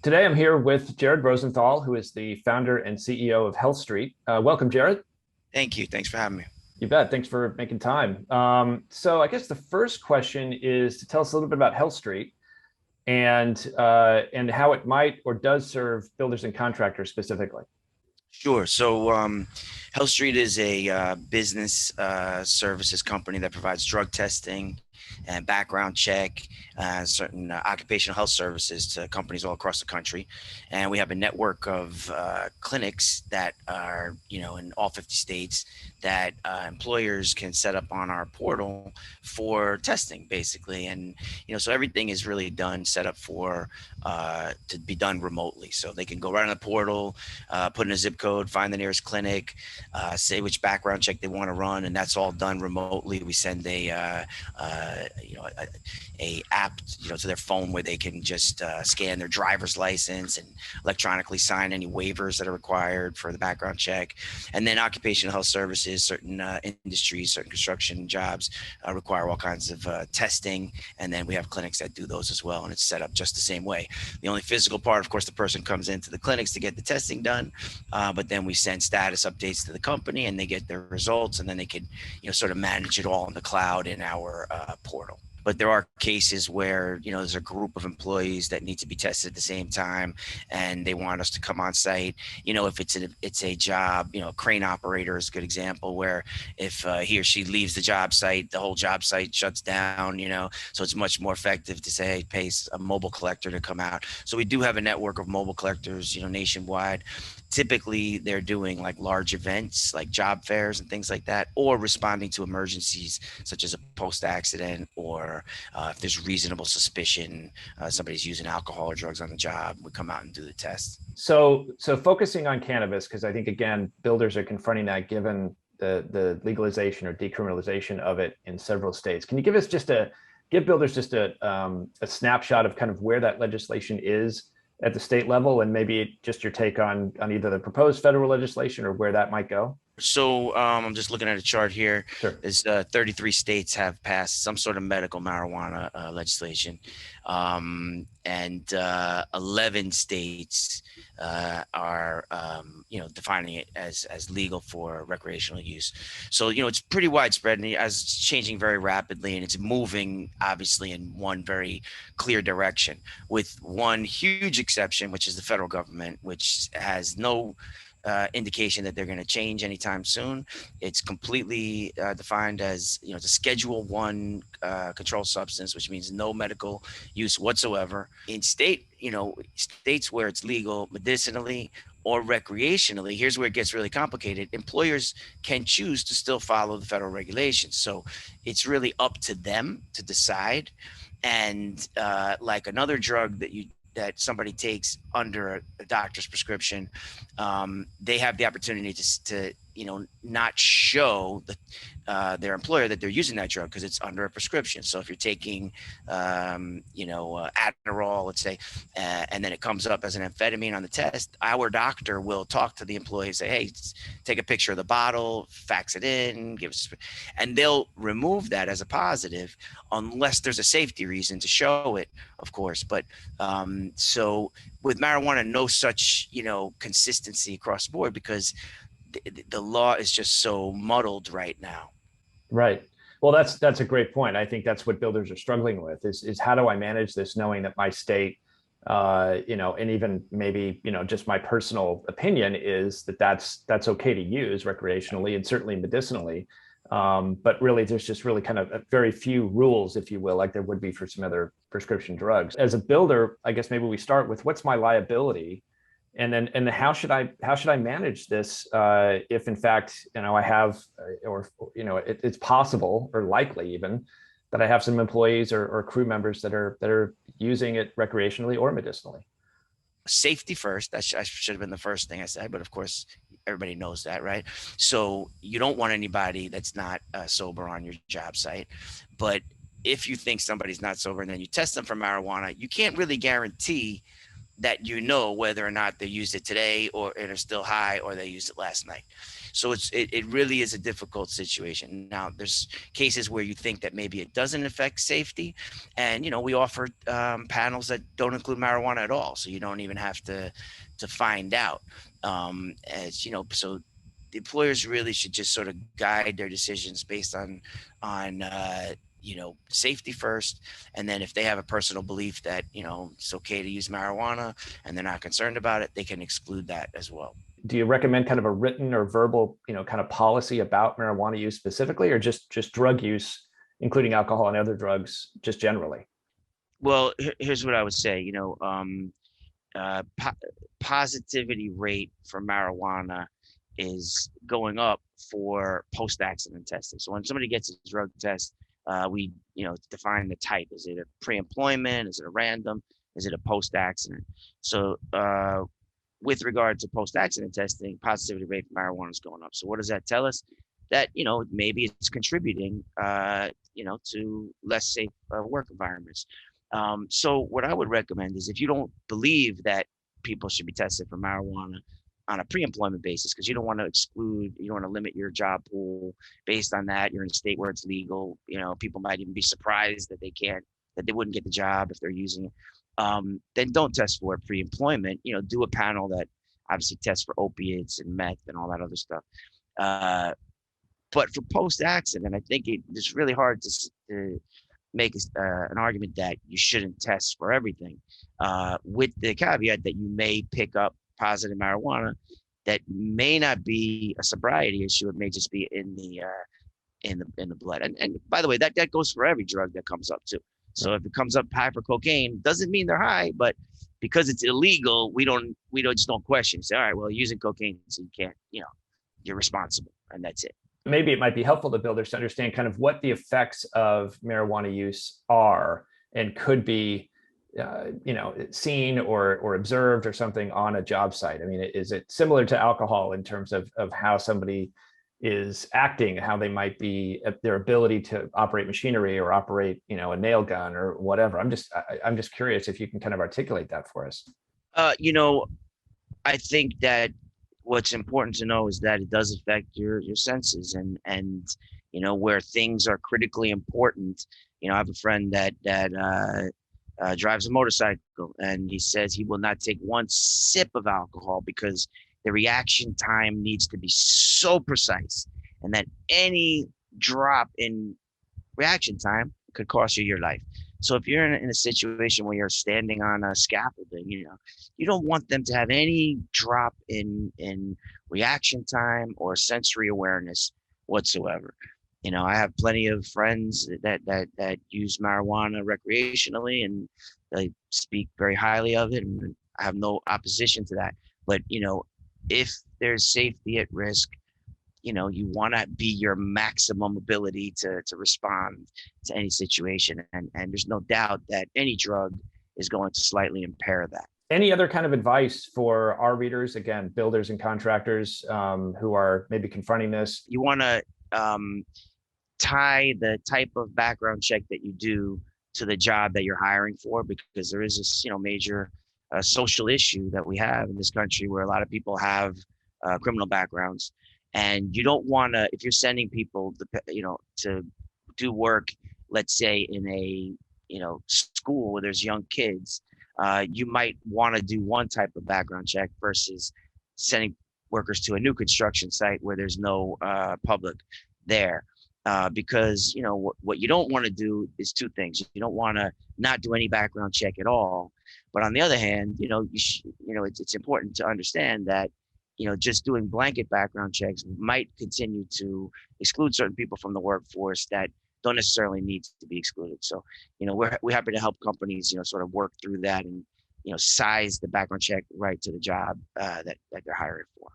Today, I'm here with Jared Rosenthal, who is the founder and CEO of HealthStreet. Welcome, Jared. Thank you. Thanks for having me. You bet. Thanks for making time. So, I guess the first question is to tell us a little bit about HealthStreet and how it might or does serve builders and contractors specifically. Sure. HealthStreet is a business services company that provides drug testing and background check, certain occupational health services to companies all across the country. And we have a network of clinics that are, in all 50 states that employers can set up on our portal for testing, basically. And, so everything is really done, set up for to be done remotely. So they can go right on the portal, put in a zip code, find the nearest clinic, say which background check they want to run, and that's all done remotely. We send a app, to their phone where they can just scan their driver's license and electronically sign any waivers that are required for the background check. And then occupational health services, certain industries, certain construction jobs require all kinds of testing, and then we have clinics that do those as well, and it's set up just the same way. The only physical part, of course, the person comes into the clinics to get the testing done, but then we send status updates to the company and they get their results, and then they can, sort of manage it all in the cloud in our portal. But there are cases where, there's a group of employees that need to be tested at the same time and they want us to come on site. If it's a job, a crane operator is a good example where if he or she leaves the job site, the whole job site shuts down, so it's much more effective to say, hey, pay a mobile collector to come out. So we do have a network of mobile collectors, nationwide. Typically they're doing like large events like job fairs and things like that, or responding to emergencies such as a post accident, or if there's reasonable suspicion somebody's using alcohol or drugs on the job, we come out and do the test. So focusing on cannabis, because I think again, builders are confronting that given the legalization or decriminalization of it in several states. Can you give builders just a snapshot of kind of where that legislation is at the state level, and maybe just your take on either the proposed federal legislation or where that might go? I'm just looking at a chart here. Sure. There's 33 states have passed some sort of medical marijuana legislation, and 11 states are, defining it as legal for recreational use. So, it's pretty widespread, and as it's changing very rapidly, and it's moving obviously in one very clear direction, with one huge exception, which is the federal government, which has no indication that they're going to change anytime soon. It's completely defined as, it's a Schedule 1 controlled substance, which means no medical use whatsoever. In states where it's legal medicinally or recreationally, here's where it gets really complicated. Employers can choose to still follow the federal regulations. So it's really up to them to decide. And like another drug that somebody takes under a doctor's prescription, they have the opportunity to not show their employer that they're using that drug because it's under a prescription. So if you're taking, Adderall, let's say, and then it comes up as an amphetamine on the test, our doctor will talk to the employee and say, hey, take a picture of the bottle, fax it in, give us, and they'll remove that as a positive unless there's a safety reason to show it, of course. But so with marijuana, no such, consistency across the board because the law is just so muddled right now. Right. Well, that's a great point. I think that's what builders are struggling with is how do I manage this knowing that my state, and even maybe, just my personal opinion is that that's okay to use recreationally and certainly medicinally. But really, there's just really kind of very few rules, if you will, like there would be for some other prescription drugs. As a builder, I guess maybe we start with what's my liability, and then how should I manage this if in fact I have or it's possible or likely even that I have some employees or crew members that are using it recreationally or medicinally. Safety first. That should have been the first thing I said, but of course, everybody knows that, right? So you don't want anybody that's not sober on your job site. But if you think somebody's not sober and then you test them for marijuana, you can't really guarantee that whether or not they used it today or and are still high, or they used it last night. So it really is a difficult situation. Now, there's cases where you think that maybe it doesn't affect safety, and we offer panels that don't include marijuana at all, so you don't even have to find out. As you know, so the employers really should just sort of guide their decisions based on safety first, and then if they have a personal belief that it's okay to use marijuana and they're not concerned about it, they can exclude that as well. Do you recommend kind of a written or verbal, kind of policy about marijuana use specifically, or just drug use, including alcohol and other drugs, just generally? Well, here's what I would say. Positivity rate for marijuana is going up for post-accident testing. So when somebody gets a drug test, we define the type. Is it a pre-employment? Is it a random? Is it a post-accident? So with regard to post-accident testing, positivity rate for marijuana is going up. So what does that tell us? That maybe it's contributing to less safe work environments. So what I would recommend is, if you don't believe that people should be tested for marijuana on a pre-employment basis, because you don't want to limit your job pool based on that. You're in a state where it's legal. People might even be surprised that they wouldn't get the job if they're using it. Then don't test for it pre-employment. Do a panel that obviously tests for opiates and meth and all that other stuff. But for post-accident, I think it's really hard to make an argument that you shouldn't test for everything, with the caveat that you may pick up positive marijuana that may not be a sobriety issue. It may just be in the blood. And by the way, that goes for every drug that comes up too. So if it comes up high for cocaine, doesn't mean they're high, but because it's illegal, we just don't question. Say, all right, well, using cocaine, so you can't, you're responsible, and that's it. Maybe it might be helpful to builders to understand kind of what the effects of marijuana use are and could be, seen or observed or something on a job site. I mean, is it similar to alcohol in terms of how somebody is acting, how they might be, their ability to operate machinery or operate, a nail gun or whatever? I'm just curious if you can kind of articulate that for us. I think that what's important to know is that it does affect your senses, and where things are critically important. I have a friend that drives a motorcycle, and he says he will not take one sip of alcohol because the reaction time needs to be so precise, and that any drop in reaction time could cost you your life. So if you're in a situation where you're standing on a scaffolding, you don't want them to have any drop in reaction time or sensory awareness whatsoever. I have plenty of friends that use marijuana recreationally, and they speak very highly of it, and I have no opposition to that. But if there's safety at risk, you want to be your maximum ability to respond to any situation. And there's no doubt that any drug is going to slightly impair that. Any other kind of advice for our readers, again, builders and contractors who are maybe confronting this? You want to tie the type of background check that you do to the job that you're hiring for, because there is this, major social issue that we have in this country where a lot of people have criminal backgrounds. And you don't want to, if you're sending people, to do work, let's say in a, school where there's young kids, you might want to do one type of background check versus sending workers to a new construction site where there's no public there. Because, what you don't want to do is two things. You don't want to not do any background check at all. But on the other hand, it's important to understand that just doing blanket background checks might continue to exclude certain people from the workforce that don't necessarily need to be excluded. So, we're happy to help companies, sort of work through that and, size the background check right to the job that they're hiring for.